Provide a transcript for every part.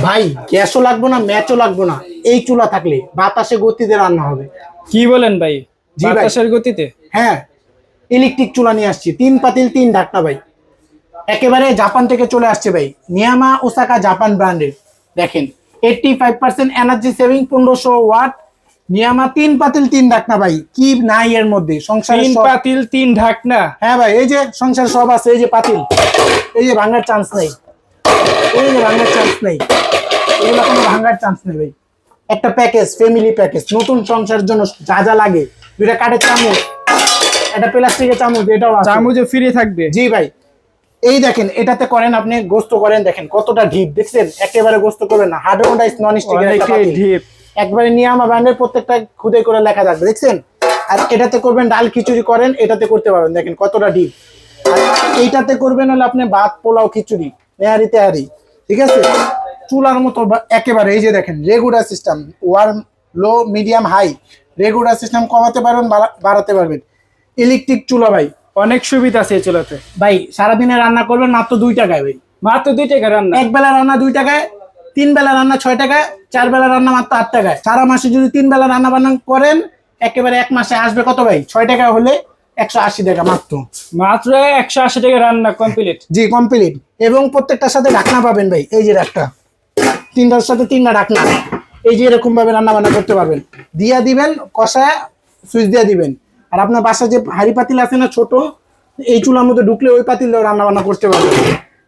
ভাই গ্যাসও লাগবে না, ম্যাচও লাগবে না, এই চুলা থাকলে বাতাসে গতিতে রান্না হবে। কি বলেন ভাই? জি ভাই। বাতাসের গতিতে? হ্যাঁ, ইলেকট্রিক চুলা নিয়ে আসছি, 3 পাতিল 3 ঢাকনা ভাই। একেবারে জাপান থেকে চলে আসছে ভাই, নিয়ামা ওসাকা জাপান ব্র্যান্ডের। দেখেন 85% এনার্জি সেভিং, 1500 ওয়াট, নিয়ামা 3 পাতিল 3 ঢাকনা ভাই। কি নাই এর মধ্যে? সংসারের 3 সব। পাতিল 3 ঢাকনা? হ্যাঁ ভাই, এই যে সংসার সব আছে, এই যে পাতিল, এই যে ভাঙার চান্স নেই, এই যে ভাঙার চান্স নেই, এগুলো কোনো ভাঙার চান্স নেই ভাই। একটা প্যাকেজ, ফ্যামিলি প্যাকেজ, নতুন সংসারের জন্য যা যা লাগে, দুইটা কাঠের চামচ, একটা প্লাস্টিকের চামচ, এটাও আছে। চামচও ফ্রি থাকবে? জি ভাই। এই দেখেন, এটাতে করেন আপনি গোস্ত করেন, দেখেন কতটা ডিপ, দেখছেন? একেবারে গোস্ত করবেন না, হার্ডওয়াইজ নন স্টিকের একটা অনেকটাই পাতিল। ডিপ। একবারে নিয়ামা ব্র্যান্ডের, প্রত্যেকটা খুদে করে লেখা থাকবে, দেখছেন? আর এটাতে করবেন ডাল খিচুড়ি করেন, এটাতে করতে পারবেন, দেখেন কতটা ডিপ। আর এইটাতে করবেন হলে আপনি ভাত পোলাও খিচুড়ি নেহারি তেহারি, ঠিক আছে? চুলার মতো একেবারে, এই যে দেখেন regular system, warm low medium high, regular system কমাতে পারবেন, বাড়াতে পারবেন। ইলেকট্রিক চুলা ভাই, অনেক সুবিধা আছে এই চুলাতে ভাই। সারাদিনে রান্না করবেন মাত্র 2 টাকায় ভাই। মাত্র 2 টাকা রান্না? এক বেলা রান্না 2 টাকায়, 3 বেলা রান্না 6 টাকায়, 4 বেলা রান্না মাত্র 8 টাকায়। সারা মাসে যদি 3 বেলা রান্না বান্না করেন, একেবারে এক মাসে আসবে কত ভাই? 6 টাকা হলে 180 টাকা মাত্র। মাত্র 180 টাকা রান্না কমপ্লিট? জি কমপ্লিট। এবং প্রত্যেকটার সাথে ঢাকনা পাবেন ভাই, এই যে একটা, 3টার সাথে 3টা ঢাকনা, এই যে এরকম ভাবে রান্না বান্না করতে পারবেন। দিয়া দিবেন, কষায় সুইচ দিয়ে দিবেন। আর আপনার বাসায় যে হাড়ি পাতিল আছে না ছোট, এই চুলার মধ্যে ঢুকলে ওই পাতিল রান্না বান্না করতে পারবেন।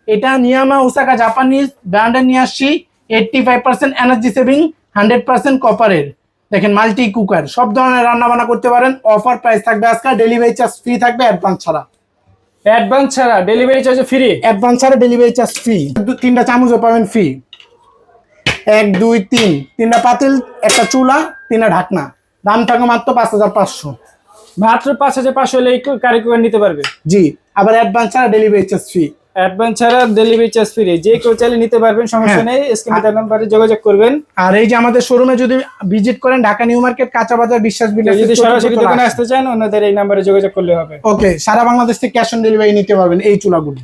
এটা নিয়ামা ওসাকা জাপানিজ ব্র্যান্ডের নিয়ে আসছি, 85% এনার্জি সেভিং, 100% কপারের। দেখেন মাল্টি কুকার, সব ধরনের রান্না বান্না করতে পারেন। অফার প্রাইস থাকবে আজকে, ডেলিভারি চার্জ ফ্রি থাকবে, অ্যাডভান্স ছাড়া। অ্যাডভান্স ছাড়া ডেলিভারি চার্জ ফ্রি? অ্যাডভান্স ছাড়া ডেলিভারি চার্জ ফ্রি। 3টা চামচও পাবেন ফ্রি। 1 2 3, 3টা পাতিল, একটা চুলা, 3টা ঢাকনা। দাম থাকবে মাত্র 5500। মাত্র 5500 হলে কারিগর নিতে পারবে? জি। আবার অ্যাডভান্স ছাড়া ডেলিভারি চার্জ ফ্রি। অ্যাডভান্স ছাড়া ডেলিভারি চার্জ ফ্রি, যে কেউ চাইলে নিতে পারবেন, সমস্যা নেই। স্ক্রিনে দেওয়া নম্বরে যোগাযোগ করবেন। আর এই যে আমাদের শোরুমে যদি ভিজিট করেন, ঢাকা নিউ মার্কেট, কাঁচা বাজার, বিশ্বাস বিলাস, যদি সরাসরি দোকানে আসতে চান, অন্যদের এই নম্বরে যোগাযোগ করলে হবে। ওকে, সারা বাংলাদেশ থেকে ক্যাশ অন ডেলিভারি নিতে পারবেন এই চুলাগুলো।